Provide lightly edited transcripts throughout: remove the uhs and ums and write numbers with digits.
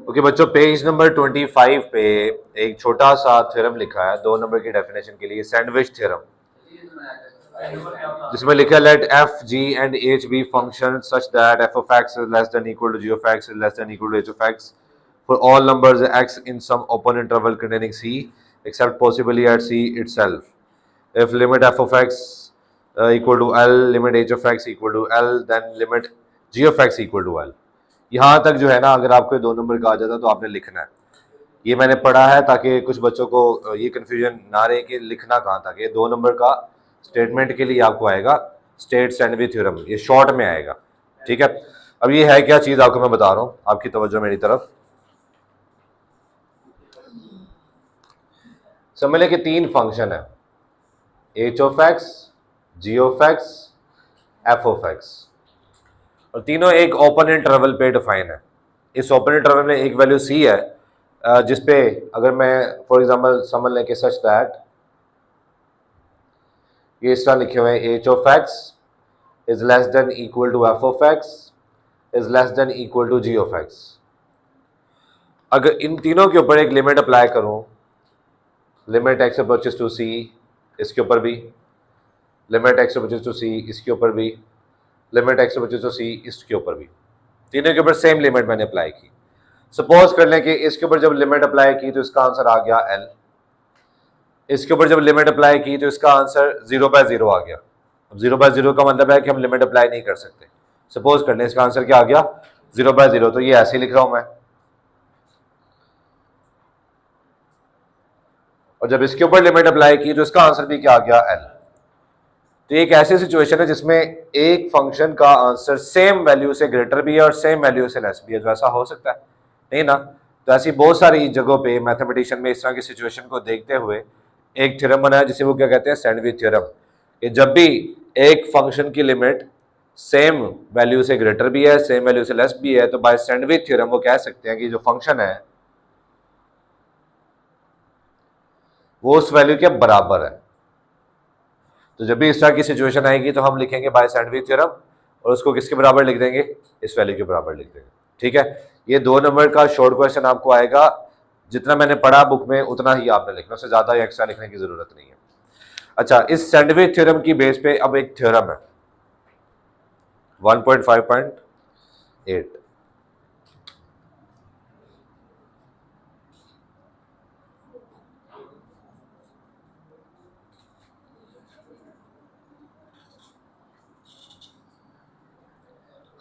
Okay बच्चों, page number 25 पे एक छोटा सा थ्योरम लिखा है 2 नंबर की डेफिनेशन के लिए, सैंडविच थ्योरम, जिसमें लिखा है let F G and H be function such that F of X is less than equal to G of X is less than equal to H of X for all numbers X in some open interval containing C except possibly at c itself. If limit f of x equal to L, limit h of x equal to L, then limit g of x equal to L. यहाँ तक जो है ना, अगर आपको 2 number का आ जाता तो आपने लिखना है। ये मैंने पढ़ा है ताकि कुछ बच्चों को ये कंफ्यूजन ना रहे कि लिखना कहाँ तक। ये 2 नंबर का स्टेटमेंट के लिए आपको आएगा स्टेट सैंडविच थ्योरम, ये शॉर्ट में आएगा। ठीक है, अब ये है क्या चीज आपको मैं बता रहा हूँ, आपकी तवज्जो मेरी तरफ। समझ लें कि 3 फंक्शन है, H of X, G of X, F of X, और तीनों एक ओपन इंटरवल पे डिफाइन है। इस ओपन इंटरवल में एक वैल्यू सी है जिसपे अगर मैं फॉर एग्जांपल समझ लें कि सच दैट ये इस तरह लिखे हुए हैं, H of X is less than equal to F of X is less than equal to G of X. अगर इन तीनों के ऊपर एक लिमिट अप्लाई करूं, limit X approaches to C, इसके ऊपर भी limit X approaches to C, इसके ऊपर भी limit X approaches to C, इसके ऊपर भी, तीनों के ऊपर सेम लिमिट मैंने अप्लाई की। सपोज कर लें कि इसके ऊपर जब लिमिट अप्लाई की तो इसका आंसर आ गया एल, इसके ऊपर जब लिमिट अप्लाई की तो इसका आंसर 0/0 आ गया। अब 0/0 का मतलब है कि हम लिमिट अप्लाई नहीं कर सकते। सपोज कर लें इसका आंसर क्या आ गया 0/0, तो ये ऐसे ही लिख रहा हूं मैं। और जब इसके ऊपर लिमिट अप्लाई की तो इसका आंसर भी क्या आ गया एल। तो एक ऐसी सिचुएशन है जिसमें एक फंक्शन का आंसर सेम वैल्यू से ग्रेटर भी है और सेम वैल्यू से लेस भी है। तो ऐसा हो सकता है नहीं ना? तो ऐसी बहुत सारी जगहों पे मैथमेटिशियन में इस तरह की सिचुएशन को देखते हुए एक थ्योरम बनाया जिसे वो क्या कहते हैं, सैंडविच थ्योरम। कि जब भी एक फंक्शन की लिमिट सेम वैल्यू से ग्रेटर भी है, सेम वैल्यू से लेस भी है, तो बाय सैंडविच थ्योरम वो कह सकते हैं कि जो फंक्शन है वो उस वैल्यू के बराबर है। तो जब भी इस तरह की सिचुएशन आएगी तो हम लिखेंगे बाय सैंडविच थ्योरम, और उसको किसके बराबर लिख देंगे, इस वैल्यू के बराबर लिख देंगे। ठीक है, ये 2 नंबर का शॉर्ट क्वेश्चन आपको आएगा। जितना मैंने पढ़ा बुक में उतना ही आपने लिखना, उससे ज्यादा एक्स्ट्रा लिखने की जरूरत नहीं है। अच्छा, इस सैंडविच थ्योरम की बेस पे अब एक थ्योरम है 1.5.8।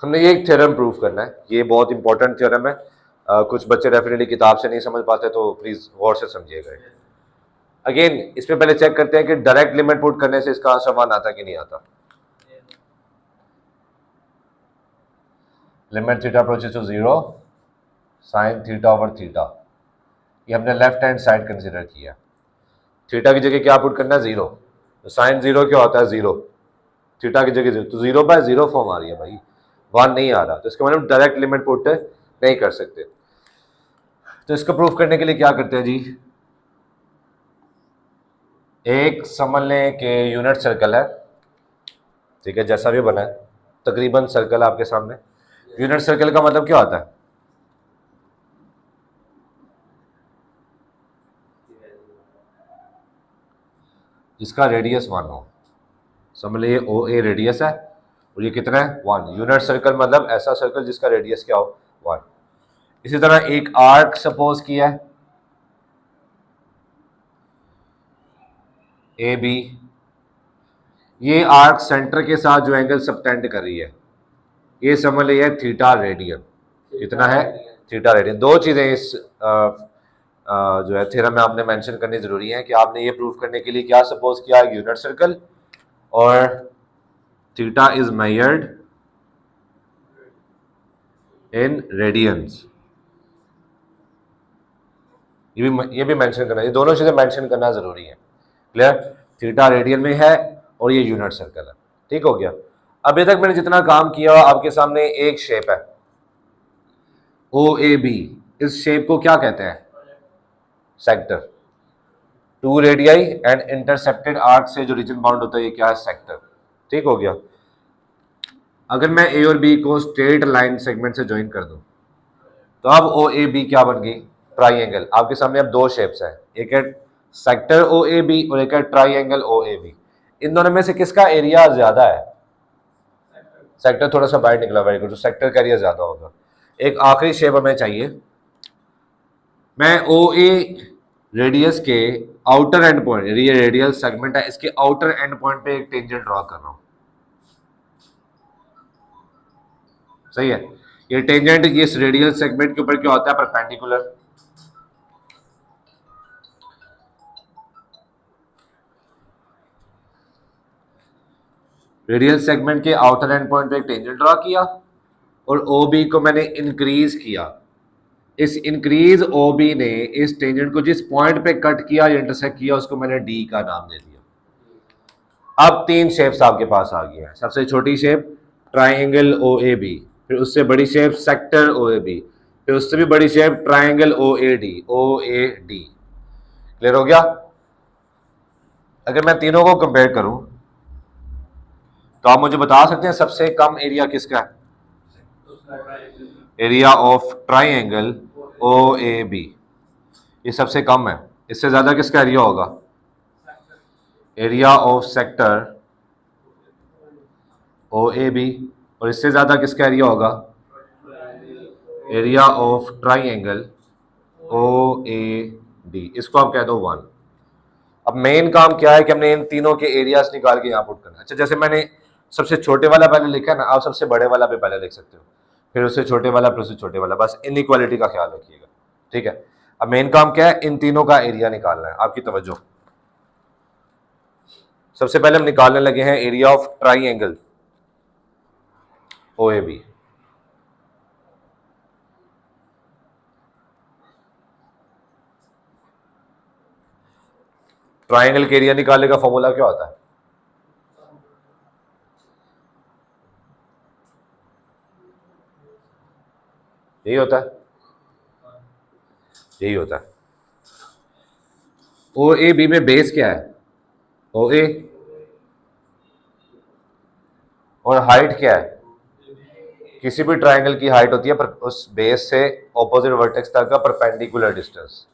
हमने ये एक थ्योरम प्रूव करना है, ये बहुत इंपॉर्टेंट थ्योरम है। कुछ बच्चे डेफिनेटली किताब से नहीं समझ पाते, तो प्लीज गौर से समझिएगा। अगेन इसमें पहले चेक करते हैं कि डायरेक्ट लिमिट पुट करने से इसका आंसर 1 आता कि नहीं आता। Limit theta approaches to 0 sine theta over theta, ये हमने लेफ्ट हैंड साइड कंसीडर किया। थीटा की जगह क्या पुट करना है, 0। तो साइन 0 क्या होता है, 0। थीटा की जगह 0, तो 0/0 फॉर्म आ रही है भाई, 1 नहीं आ रहा। तो इसका मतलब डायरेक्ट लिमिट पुट नहीं कर सकते। तो इसको प्रूफ करने के लिए क्या करते हैं जी, एक समझ लें कि यूनिट सर्कल है, ठीक है, जैसा भी बना है तकरीबन सर्कल आपके सामने। यूनिट सर्कल का मतलब क्या होता है, जिसका रेडियस 1 हो। समझ लीजिए ओ ए रेडियस है और ये कितना है, 1। यूनिट सर्कल मतलब ऐसा सर्कल जिसका रेडियस क्या हो, 1। इसी तरह एक आर्क सपोज किया है ए बी, ये आर्क सेंटर के साथ जो एंगल सबटेंड कर रही है ये समझ लीजिए थीटा रेडियन। कितना है, थीटा रेडियन। 2 चीजें इस जो है थ्योरम में आपने मेंशन करनी जरूरी है कि आपने ये प्रूव करने के लिए क्या सपोज किया, यूनिट सर्कल, और theta is measured in radiance. ये भी मेंशन करना, ये दोनों चीजें मेंशन करना जरूरी है। क्लियर, थीटा रेडियन में है और ये यूनिट सर्कल है। ठीक हो गया। अभी तक मैंने जितना काम किया आपके सामने एक शेप है ओ ए बी, इस शेप को क्या कहते हैं, sector. 2 radii and intercepted arc से जो रीजन बाउंड होता है ये क्या है, सेक्टर। ठीक हो गया। अगर मैं ए और बी को स्ट्रेट लाइन सेगमेंट से ज्वाइन कर दूं तो तो अब ओ ए बी क्या बन गई, ट्राइंगल। आपके सामने अब दो शेप्स हैं, एक है सेक्टर ओ ए बी और एक है ट्राइंगल ओ ए बी। इन दोनों में से किसका एरिया ज्यादा है? सेक्टर थोड़ा सा बाहर निकला, वेरी गुड, तो सेक्टर का एरिया ज्यादा होगा। एक आखिरी शेप हमें चाहिए। मैं ओ ए रेडियस के आउटर एंड पॉइंट, ये रेडियल सेगमेंट है, इसके आउटर एंड पॉइंट पे एक टेंजेंट ड्रॉ कर रहा हूं। सही है। ये टेंजेंट इस रेडियल सेगमेंट के ऊपर क्या होता है? परपेंडिकुलर। रेडियल सेगमेंट के आउटर एंड पॉइंट पे एक टेंजेंट ड्रॉ किया और ओ बी को मैंने इंक्रीज किया। इस इंक्रीज ओ बी ने इस टेंजेंट को जिस पॉइंट पे कट किया, इंटरसेक्ट किया, उसको मैंने डी का नाम दे दिया। अब तीन शेप्स आपके पास आ गई हैं। सबसे छोटी shape triangle O A B, फिर उससे बड़ी shape sector O A B, फिर उससे भी बड़ी shape triangle O A D, O A D. Clear हो गया? अगर मैं तीनों को कंपेयर करूं तो आप मुझे बता सकते हैं सबसे कम एरिया किसका है? Area of triangle O A B, ये सबसे कम है। इससे ज्यादा किसका एरिया होगा? Area of sector O A B, और इससे ज्यादा किसका एरिया होगा? Area of triangle O A D. इसको आप कह दो 1। अब मेन काम क्या है कि हमने इन तीनों के एरियाज निकाल के यहाँ पुट करना है। अच्छा, जैसे मैंने सबसे छोटे वाला पहले लिखा है ना, आप सबसे बड़े वाला भी पहले लिख सकते हो, फिर उससे छोटे वाला, फिर उससे छोटे वाला, बस इनइक्वालिटी का ख्याल रखिएगा। ठीक है। अब मेन काम क्या है? इन तीनों का एरिया निकालना है। आपकी तवज्जो, सबसे पहले हम निकालने लगे हैं area of triangle O A B. Triangle के एरिया निकालने का फॉर्मूला क्या होता है? यही होता है, यही होता है। ओ ए बी में बेस क्या है? ओ ए। और हाइट क्या है? किसी भी ट्राइंगल की हाइट होती है पर उस बेस से ऑपोजिट वर्टेक्स तक का परपेंडिकुलर डिस्टेंस।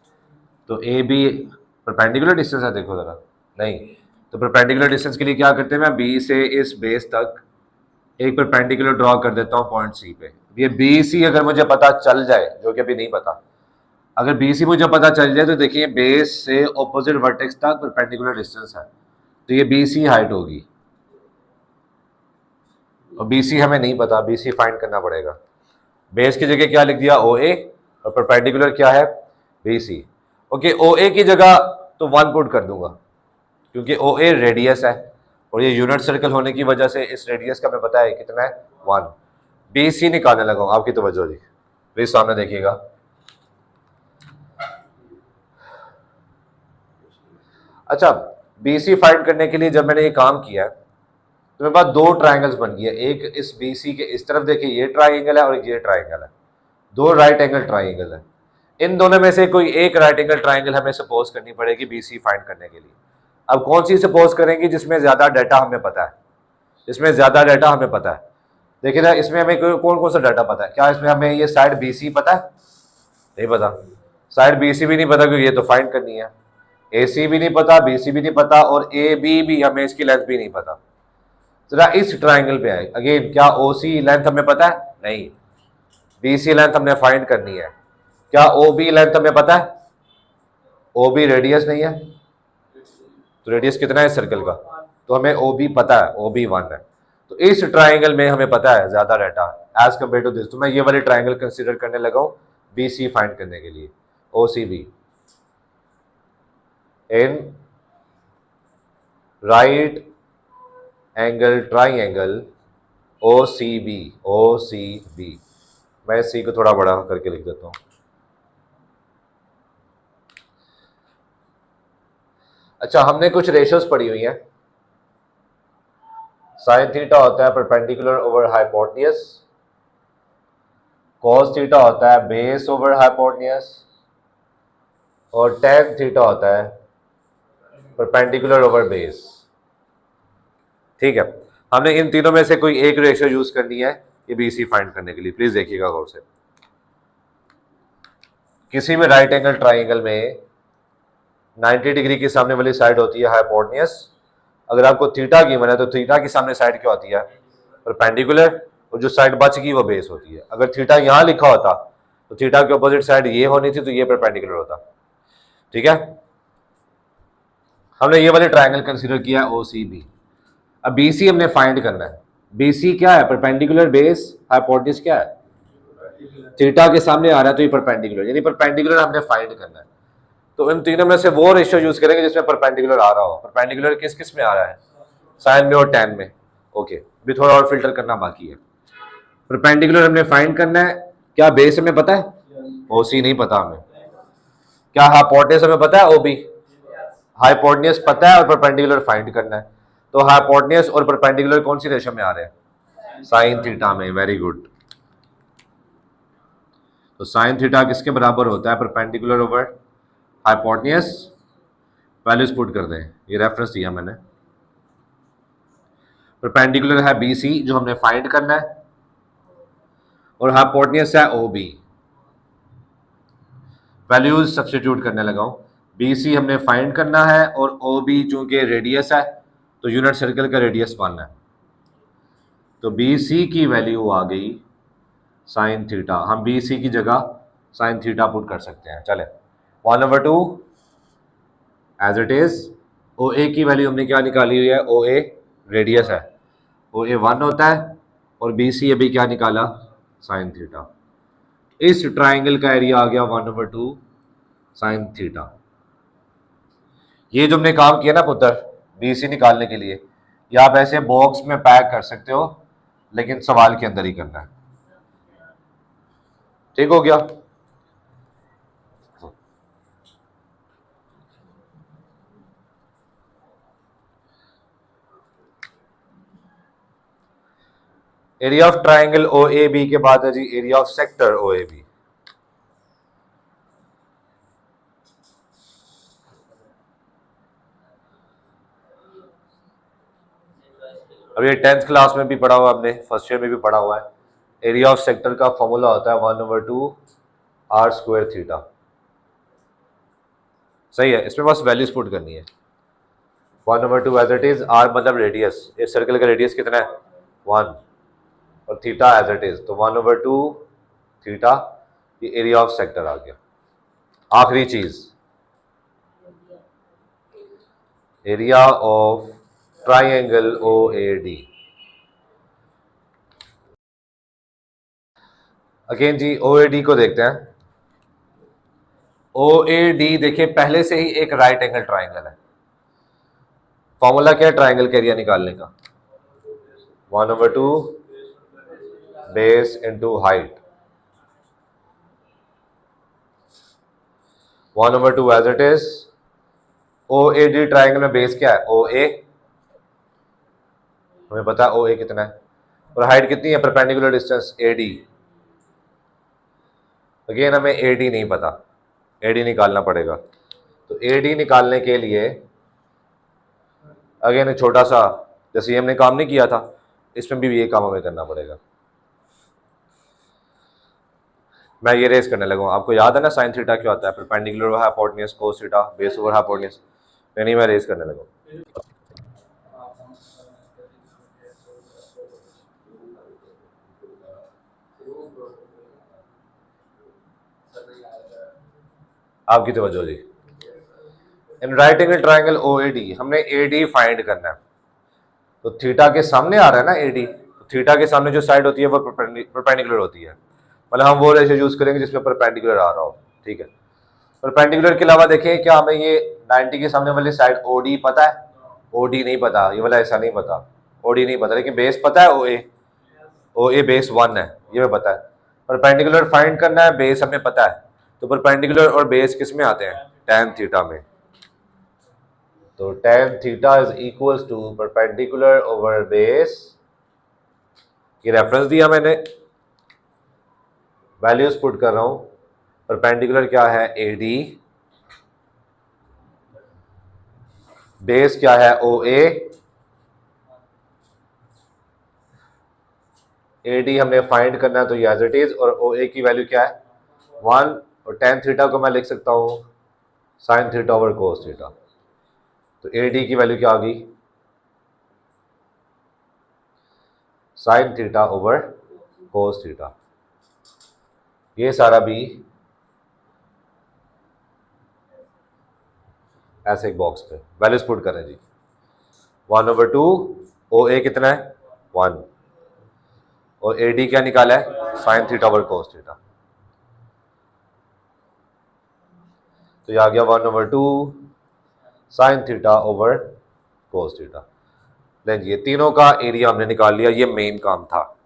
तो ए बी परपेंडिकुलर डिस्टेंस है, देखो जरा। नहीं, तो परपेंडिकुलर डिस्टेंस के लिए क्या करते हैं? मैं बी से इस बेस तक एक परपेंडिकुलर ड्रॉ कर देता हूँ पॉइंट सी पे। ये बी सी अगर मुझे पता चल जाए, जो कि अभी नहीं पता, अगर बी सी मुझे पता चल जाए तो देखिए बेस से ऑपोजिट वर्टेक्स तक परपेंडिकुलर डिस्टेंस है, तो ये बी सी हाइट होगी। और बी सी हमें नहीं पता, बी सी फाइंड करना पड़ेगा। बेस की जगह क्या लिख दिया? ओ ए, और परपेंडिकुलर क्या है? B C. ओके, ओ ए की जगह तो 1 पुट कर दूंगा, क्योंकि ओ ए रेडियस है और ये यूनिट सर्कल होने की वजह से इस रेडियस का हमें पता है कितना है? 1। बी सी निकालने लगा हूं, आपकी तवज्जो जी, प्लीज सामने देखिएगा। अच्छा, बी सी फाइंड करने के लिए जब मैंने ये काम किया तो मेरे पास दो ट्राइंगल्स बन गए। एक इस बी सी के इस तरफ देखिए, ये ट्राइंगल है, और ये ट्राइंगल है, दो राइट एंगल ट्राइंगल है। इन दोनों में से कोई एक राइट एंगल ट्राइंगल हमें सपोज करनी पड़ेगी बी सी फाइंड करने के लिए। अब कौन सी सपोज करेंगे? जिसमें ज्यादा डाटा हमें पता है, जिसमें ज्यादा डाटा हमें पता है। देखिए ना, इसमें हमें कौन कौन सा डाटा पता है? क्या इसमें हमें ये साइड बी सी पता है? नहीं पता। साइड बी सी भी नहीं पता, क्योंकि ये तो फाइंड करनी है। ए सी भी नहीं पता, बी सी भी नहीं पता, और ए बी भी हमें इसकी लेंथ भी नहीं पता। जरा इस ट्राइंगल पे आए अगेन, क्या ओ सी लेंथ हमें पता है? नहीं। बी सी लेंथ हमने फाइंड करनी है। क्या ओ बी लेंथ हमें पता है? ओ बी रेडियस नहीं है, तो रेडियस कितना है सर्कल का? तो हमें ओ बी पता है, ओ बी 1 है। तो इस ट्राइंगल में हमें पता है ज्यादा data as compared to this, तो मैं ये वाले ट्राइंगल कंसीडर करने लगा हूं बी सी फाइंड करने के लिए। O C B in right angle triangle O C B, O C B. मैं सी को थोड़ा बड़ा करके लिख देता हूं। अच्छा, हमने कुछ रेशियोज पढ़ी हुई हैं। साइन थीटा होता है perpendicular over hypotenuse, cos theta होता है बेस ओवर हाइपोटेन्यूज, और टेन थीटा होता है परपेंडिकुलर ओवर बेस। ठीक है, हमने इन तीनों में से कोई एक रेशियो यूज करनी है ये बी सी फाइंड करने के लिए। प्लीज देखिएगा गौर से। किसी भी राइट एंगल ट्राइंगल में 90 डिग्री के सामने वाली साइड होती है हाइपोटेन्यूस। अगर आपको थीटा गिवन है तो थीटा की सामने साइड क्या होती है? परपेंडिकुलर। और जो साइड बच गई वो बेस होती है। अगर थीटा यहाँ लिखा होता तो थीटा के ऑपोजिट साइड ये होनी थी, तो ये परपेंडिकुलर होता। ठीक है, हमने ये वाले ट्राइंगल कंसीडर किया ओ सी बी। अब बी सी हमने फाइंड करना है। बी सी क्या है? परपेंडिकुलर बेस हाइपोटेन्यूस क्या है? थीटा के सामने आ रहा है तो ये परपेंडिकुलर, यानी परपेंडिकुलर हमने फाइंड करना है। तो इन तीनों में से वो रेशियो यूज करेंगे जिसमें परपेंडिकुलर आ रहा हो। परपेंडिकुलर किस किस में आ रहा है? साइन में और टैन में। ओके, अभी थोड़ा और फिल्टर करना बाकी है। परपेंडिकुलर हमने फाइंड करना है। क्या बेस हमें पता है? ओसी नहीं पता हमें। क्या हाइपोटेन्यूस हमें पता है? ओबी। हाइपोटेन्यूस पता है और परपेंडिकुलर फाइंड करना है। तो हाइपोटेन्यूस और परपेंडिकुलर कौन सी रेशियो में आ रहे हैं? साइन थीटा में। Very good. तो साइन थीटा किसके बराबर होता है? Perpendicular over hypotenuse. Values put कर दें, ये रेफरेंस दिया मैंने। परपेंडिकुलर है बी सी जो हमने फाइंड करना है, और हाइपोटेन्यूस है ओ बी। वैल्यूज सब्स्टिट्यूट करने लगा हूं। बी सी हमने फाइंड करना है और ओ बी चूंकि रेडियस है तो यूनिट सर्कल का रेडियस पाना है। तो बी सी की वैल्यू आ गई साइन थीटा। हम बी सी की जगह साइन थीटा पुट कर सकते हैं। चले 1/2 एज इट इज। ओ ए की वैल्यू हमने क्या निकाली हुई है? ओ ए रेडियस है, ओ ए 1 होता है, और बी सी अभी क्या निकाला? Sine theta. इस ट्राइंगल का एरिया आ गया 1/2 साइन थीटा। ये जो हमने काम किया ना पुत्र बी सी निकालने के लिए, ये आप ऐसे बॉक्स में पैक कर सकते हो, लेकिन सवाल के अंदर ही करना है। ठीक हो गया? Area of triangle O A B के बाद है जी area of sector O A B. अब ये 10th क्लास में भी पढ़ा हुआ, हमने फर्स्ट ईयर में भी पढ़ा हुआ है। एरिया ऑफ सेक्टर का फॉर्मूला होता है 1/2 आर स्क्वायर थीटा। सही है, इसमें बस वैल्यूज पुट करनी है। 1/2 एज इट इज। आर मतलब रेडियस, इस सर्कल का रेडियस कितना है? 1। और थीटा एज इट इज, तो 1/2 थीटा। ये एरिया ऑफ सेक्टर आ गया। आखिरी चीज, area of triangle O A D. Again जी ओ ए डी को देखते हैं। ओ ए डी देखिए पहले से ही एक राइट एंगल ट्राइंगल है। फॉर्मूला क्या है ट्राइंगल का एरिया निकालने का? 1/2 base into height. 1/2 as it is. O A D triangle में बेस क्या है? ओ ए। हमें पता है ओ ए कितना है, और हाइट कितनी है? परपेंडिकुलर डिस्टेंस ए डी। अगेन हमें ए डी नहीं पता, ए डी निकालना पड़ेगा। तो ए डी निकालने के लिए अगेन छोटा सा, जैसे ये हमने काम नहीं किया था, इसमें भी ये काम हमें करना पड़ेगा। मैं ये रेस करने लगा हूं। आपको याद है ना साइन थीटा क्या होता है? Perpendicular over hypotenuse cos theta base over hypotenuse. नहीं, मैं रेस करने लगा हूं। आपकी तवज्जो जी। In right angle triangle O A D हमने ए डी फाइंड करना है। तो थीटा के सामने आ रहा है ना ए डी, तो थीटा के सामने जो साइड होती है वो परपेंडिकुलर होती है। मतलब हम वो रेशियो यूज करेंगे जिसमें परपेंडिकुलर आ रहा हो। ठीक है, परपेंडिकुलर के अलावा देखें क्या हमें ये 90 के सामने वाली साइड ओ डी पता है? ओ डी नहीं पता, ये वाला ऐसा नहीं पता, ओ डी नहीं पता, लेकिन बेस पता है ओ ए। ओ ए बेस 1 है, ये हमें पता है। परपेंडिकुलर फाइंड करना है, बेस हमें पता है। तो परपेंडिकुलर और बेस किस में आते हैं? tan थीटा में। तो tan theta is equals to perpendicular over base. ये रेफरेंस दिया मैंने, वैल्यूज पुट कर रहा हूं। परपेंडिकुलर क्या है? A D. बेस क्या है? ओ ए। ए डी हमने फाइंड करना है तो ये एज इट इज, और ओ ए की वैल्यू क्या है? 1। और tan थीटा को मैं लिख सकता हूँ sin theta over cos theta. तो AD की वैल्यू क्या आ गई? sin theta over cos theta. ये सारा भी ऐसे एक बॉक्स पे वैल्यूज पुट करें जी। 1/2 OA कितना है? 1 और AD क्या निकाला है? sin theta over cos theta. तो ये आ गया 1/2 sin theta over cos theta. Then ये तीनों का एरिया हमने निकाल लिया, ये मेन काम था।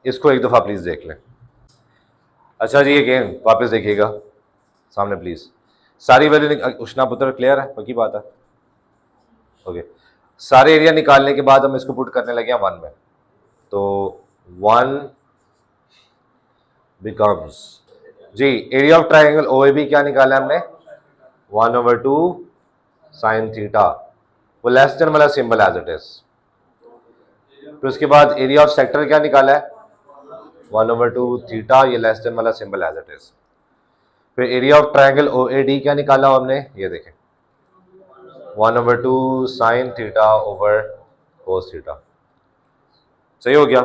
इसको एक दफा प्लीज देख लें। अच्छा जी, अगेन वापस देखिएगा सामने प्लीज। सारी वैल्यू उष्णा पुत्र क्लियर है? पक्की बात है? ओके। सारे एरिया निकालने के बाद हम इसको पुट करने लगे हैं 1 में। तो 1 बिकम्स जी एरिया ऑफ ट्राइंगल OAB क्या निकाला हमने? 1/2 sin थीटा। वो लेस देन वाला सिंबल एज इट इज। फिर उसके बाद एरिया ऑफ सेक्टर क्या निकाला है? 1/2 थीटा, ये लेस देन वाला सिंबल एज इट इज। फिर एरिया ऑफ ट्राइंगल OAD क्या निकाला हमने? ये देखें 1/2 sin theta over cos theta. सही हो गया।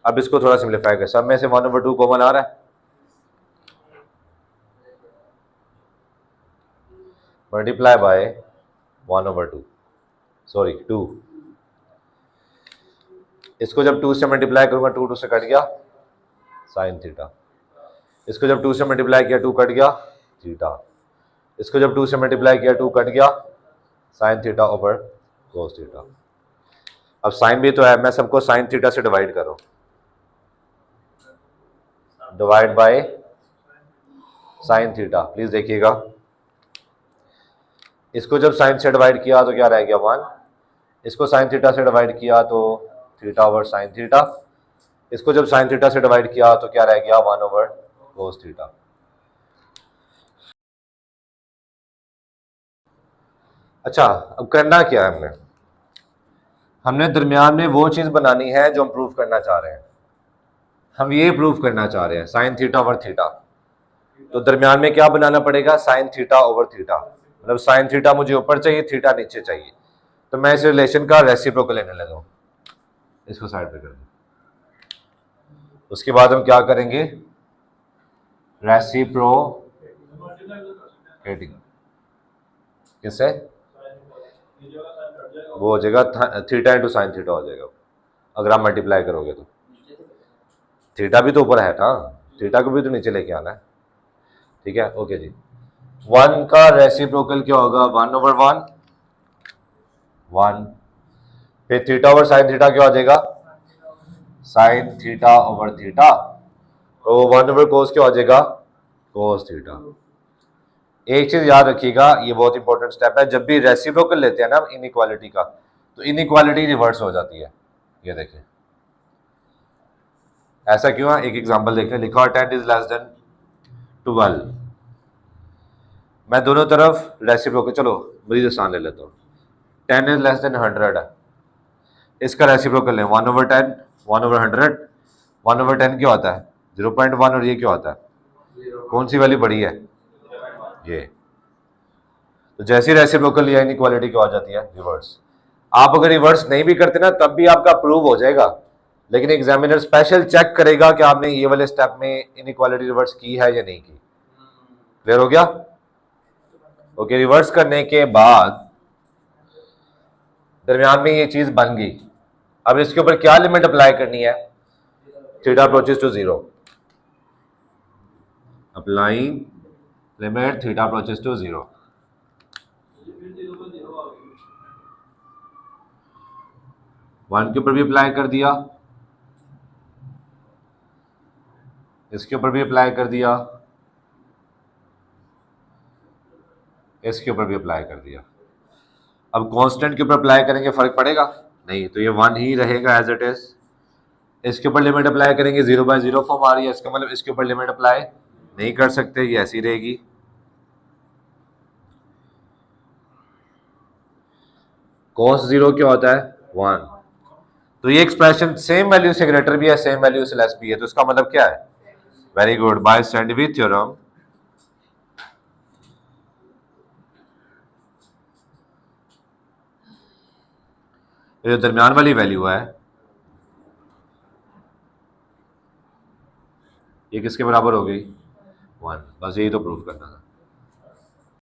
अब इसको थोड़ा सिंप्लीफाई कर, सब में से 1/2 कॉमन आ रहा है, मल्टीप्लाई बाय 1/2 सॉरी 2। इसको जब 2 से मल्टीप्लाई करूंगा 2 से कट गया sin थीटा। इसको जब 2 से मल्टीप्लाई किया 2 कट गया थीटा। इसको जब 2 से मल्टीप्लाई किया 2 कट गया sin theta over cos theta. अब साइन भी तो है, मैं सबको sin थीटा से डिवाइड करूं, divide by sin theta. Please देखिएगा, इसको जब sin से डिवाइड किया तो क्या रह गया 1। इसको sin थीटा से डिवाइड किया तो थीटा ओवर sin थीटा। इसको जब sin थीटा से डिवाइड किया तो क्या रह गया 1/cos थीटा। अच्छा, अब करना क्या है हमने दरमियान में वो चीज बनानी है जो हम प्रूव करना चाह रहे हैं। हम ये प्रूव करना चाह रहे हैं sin थीटा ओवर थीटा। तो दरमियान में क्या बनाना पड़ेगा? sin theta over theta. मतलब sin थीटा मुझे ऊपर चाहिए, थीटा नीचे चाहिए। तो मैं इस रिलेशन का रेसिप्रोकल लेने लगा हूं, इसको साइड पे कर दूं। उसके बाद हम क्या करेंगे? रेसिप्रोकेटिंग। किससे? वो हो जाएगा थीटा इंटू sin थीटा हो जाएगा अगर आप मल्टीप्लाई करोगे तो। थीटा भी तो ऊपर है ना, थीटा को भी तो नीचे लेके आना है। ठीक है, ओके जी। 1 का रेसिप्रोकल क्या होगा? 1/1 1। फिर थीटा ओवर sin थीटा क्या हो जाएगा? sin theta over theta. तो 1/cos क्या हो जाएगा? cos theta. एक चीज याद रखिएगा, ये बहुत इंपॉर्टेंट स्टेप है, जब भी रेसिप्रोकल लेते हैं ना इनइक्वालिटी का, तो इनइक्वालिटी रिवर्स हो जाती है। ये देखिए ऐसा क्यों है, एक एग्जांपल देख लें। लिखा 10 इज लेस देन 12। मैं दोनों तरफ रेसिप्रोकल, चलो बड़ी आसान ले लेता हूँ। 10 इज लेस देन 100 है, इसका रेसिप्रोकल है 1/10 1/100। 1/10 क्या होता है? 0.1। और ये क्या होता है? कौन सी वैल्यू बड़ी है? ये। तो जैसे रेसिप्रोकल लिया इनइक्वालिटी क्या हो जाती है? रिवर्स। आप अगर रिवर्स नहीं भी करते ना तब भी आपका प्रूव हो जाएगा, लेकिन एग्जामिनर स्पेशल चेक करेगा कि आपने ये वाले स्टेप में इनइक्वालिटी रिवर्स की है या नहीं की। क्लियर हो गया? ओके, रिवर्स करने के बाद दरमियान में ये चीज बन गई। अब इसके ऊपर क्या लिमिट अप्लाई करनी है? Theta approaches to 0। Applying limit theta approaches to 0। One के ऊपर भी अप्लाई कर दिया, इसके ऊपर भी अप्लाई कर दिया, इसके ऊपर भी अप्लाई कर दिया। अब कांस्टेंट के ऊपर अप्लाई करेंगे फर्क पड़ेगा? नहीं, तो ये 1 ही रहेगा एज इट इज। इसके ऊपर लिमिट अप्लाई करेंगे 0/0 फॉर्म आ रही है, इसका मतलब इसके ऊपर लिमिट अप्लाई नहीं कर सकते, ये ऐसी रहेगी। cos 0 क्या होता है? 1। तो ये एक्सप्रेशन सेम वैल्यू से ग्रेटर भी है, सेम वैल्यू से लेस भी है, तो इसका मतलब क्या है? वेरी गुड, बाय स्टैंडिविच थ्योरम ये जो दरमियान वाली वैल्यू है ये किसके बराबर हो गई 1। बस यही तो प्रूफ करना था।